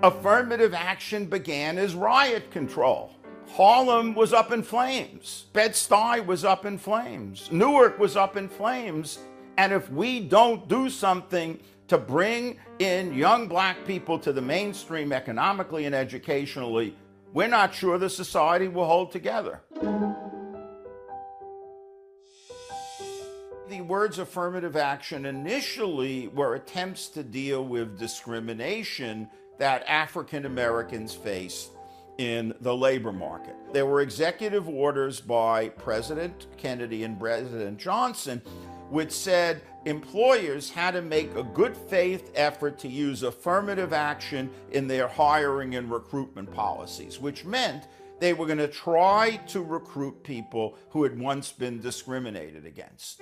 Affirmative action began as riot control. Harlem was up in flames. Bed-Stuy was up in flames. Newark was up in flames. And if we don't do something to bring in young black people to the mainstream economically and educationally, we're not sure the society will hold together. The words affirmative action initially were attempts to deal with discrimination that African Americans faced in the labor market. There were executive orders by President Kennedy and President Johnson which said employers had to make a good faith effort to use affirmative action in their hiring and recruitment policies, which meant they were going to try to recruit people who had once been discriminated against.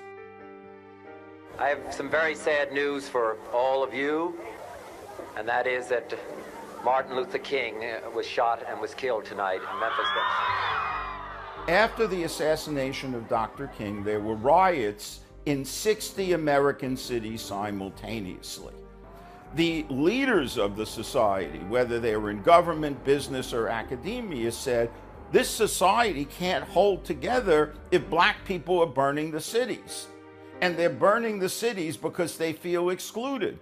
I have some very sad news for all of you, and that is that Martin Luther King was shot and was killed tonight in Memphis. After the assassination of Dr. King, there were riots in 60 American cities simultaneously. The leaders of the society, whether they were in government, business, or academia, said, this society can't hold together if black people are burning the cities. And they're burning the cities because they feel excluded.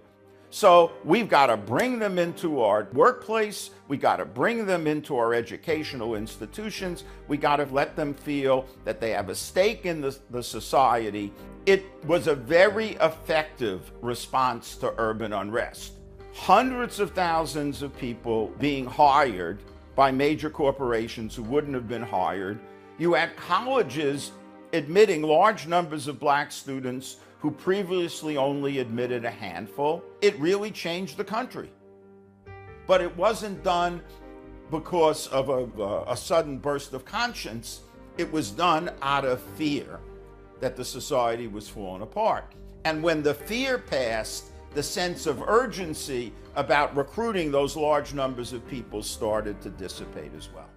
So we've got to bring them into our workplace. We got to bring them into our educational institutions. We got to let them feel that they have a stake in the society. It was a very effective response to urban unrest. Hundreds of thousands of people being hired by major corporations who wouldn't have been hired. You had colleges admitting large numbers of black students who previously only admitted a handful. It really changed the country. But it wasn't done because of a sudden burst of conscience. It was done out of fear that the society was falling apart. And when the fear passed, the sense of urgency about recruiting those large numbers of people started to dissipate as well.